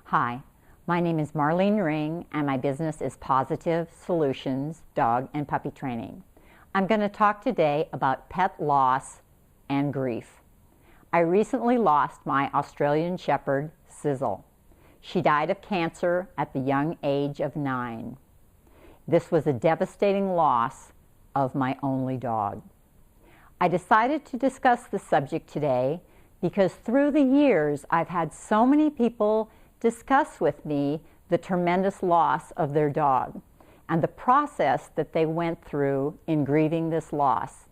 Hi, my name is Marlene Ring and my business is Pawsitive Solutions Dog and Puppy Training. I'm going to talk today about pet loss and grief. I recently lost my Australian Shepherd, Sizzle. She died of cancer at the young age of 9. This was a devastating loss of my only dog. I decided to discuss the subject today because through the years I've had so many people discuss with me the tremendous loss of their dog and the process that they went through in grieving this loss.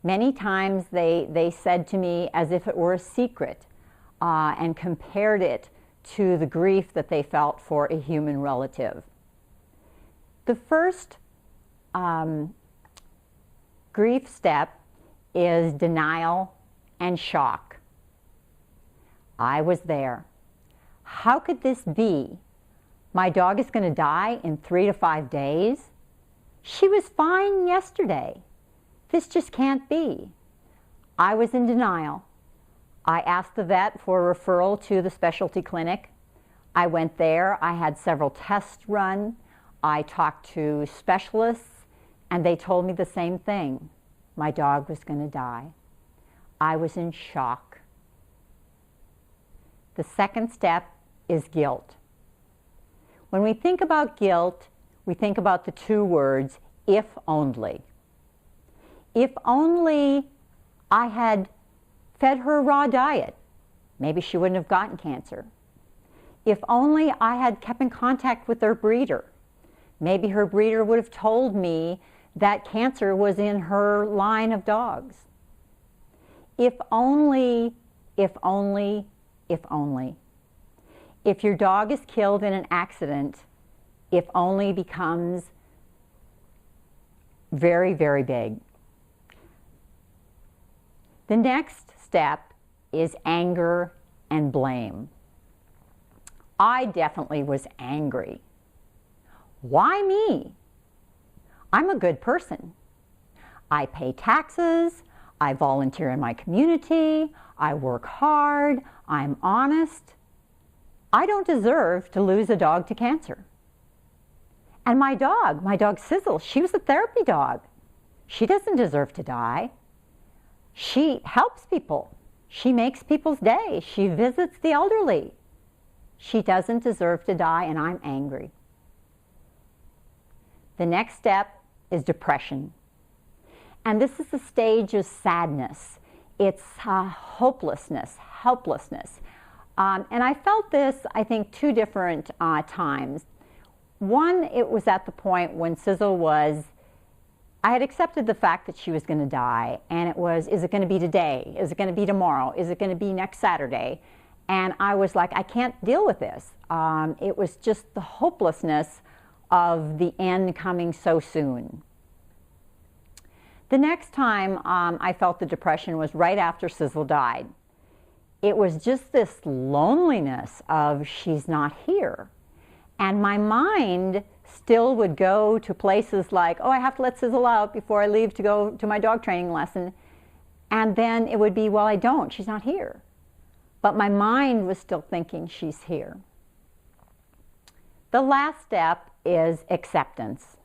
Many times they said to me as if it were a secret and compared it to the grief that they felt for a human relative. The first grief step is denial and shock. I was there. How could this be? My dog is going to die in 3 to 5 days? She was fine yesterday. This just can't be. I was in denial. I asked the vet for a referral to the specialty clinic. I went there. I had several tests run. I talked to specialists, and they told me the same thing. My dog was going to die. I was in shock. The second step is guilt. When we think about guilt, we think about the two words, if only. If only I had fed her a raw diet, maybe she wouldn't have gotten cancer. If only I had kept in contact with her breeder, maybe her breeder would have told me that cancer was in her line of dogs. If only, if only, if only. If your dog is killed in an accident, if only becomes very, very big. The next step is anger and blame. I definitely was angry. Why me? I'm a good person. I pay taxes, I volunteer in my community, I work hard, I'm honest. I don't deserve to lose a dog to cancer. And my dog Sizzle, she was a therapy dog. She doesn't deserve to die. She helps people. She makes people's day. She visits the elderly. She doesn't deserve to die, and I'm angry. The next step is depression. And this is a stage of sadness. It's hopelessness, helplessness. And I felt this, I think, 2 different times. One, it was at the point when Sizzle I had accepted the fact that she was going to die, and it was, is it going to be today? Is it going to be tomorrow? Is it going to be next Saturday? And I was like, I can't deal with this. It was just the hopelessness of the end coming so soon. The next time I felt the depression was right after Sizzle died. It was just this loneliness of she's not here. And my mind still would go to places like, oh, I have to let Sizzle out before I leave to go to my dog training lesson. And then it would be, well, I don't, she's not here. But my mind was still thinking she's here. The last step is acceptance.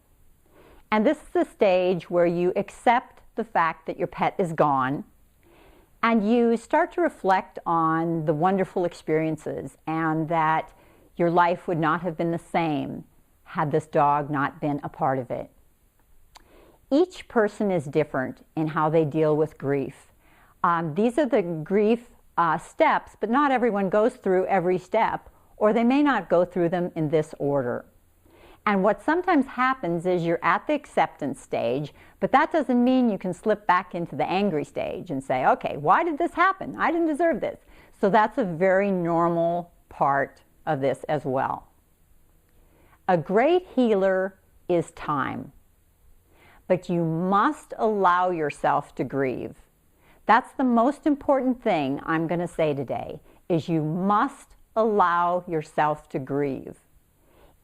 And this is the stage where you accept the fact that your pet is gone, and you start to reflect on the wonderful experiences and that your life would not have been the same had this dog not been a part of it. Each person is different in how they deal with grief. These are the grief steps, but not everyone goes through every step, or they may not go through them in this order. And what sometimes happens is you're at the acceptance stage, but that doesn't mean you can slip back into the angry stage and say, okay, why did this happen? I didn't deserve this. So that's a very normal part of this as well. A great healer is time, but you must allow yourself to grieve. That's the most important thing I'm going to say today, is you must allow yourself to grieve.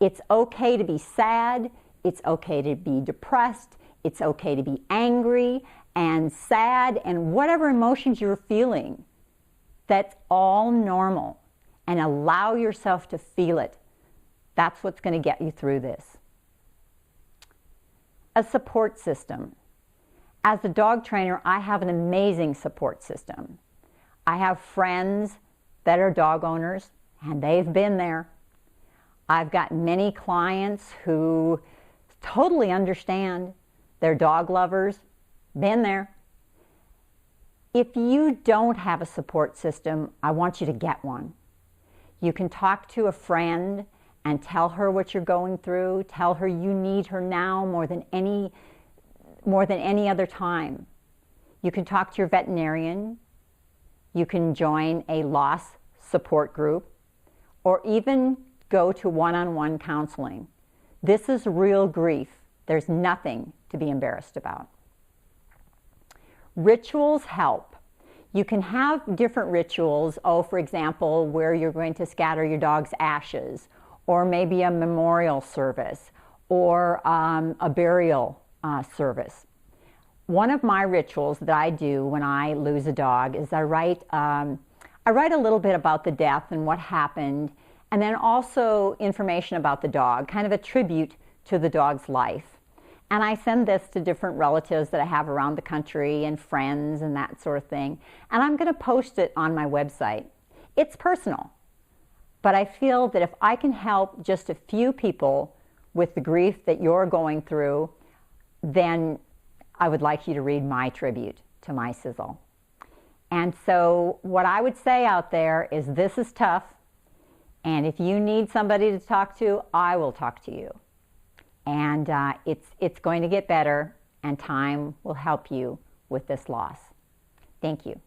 It's okay to be sad, it's okay to be depressed, it's okay to be angry and sad and whatever emotions you're feeling. That's all normal. and allow yourself to feel it. That's what's going to get you through this. A support system. As a dog trainer, I have an amazing support system. I have friends that are dog owners, and they've been there. I've got many clients who totally understand. They're dog lovers, been there. If you don't have a support system, I want you to get one. You can talk to a friend and tell her what you're going through. Tell her you need her now more than any other time. You can talk to your veterinarian. You can join a loss support group, or even go to one-on-one counseling. This is real grief. There's nothing to be embarrassed about. Rituals help. You can have different rituals, for example, where you're going to scatter your dog's ashes, or maybe a memorial service, or a burial service. One of my rituals that I do when I lose a dog is I write a little bit about the death and what happened, and then also information about the dog, kind of a tribute to the dog's life. And I send this to different relatives that I have around the country and friends and that sort of thing. And I'm going to post it on my website. It's personal, but I feel that if I can help just a few people with the grief that you're going through, then I would like you to read my tribute to my Sizzle. And so what I would say out there is, this is tough, and if you need somebody to talk to, I will talk to you. And it's going to get better, and time will help you with this loss. Thank you.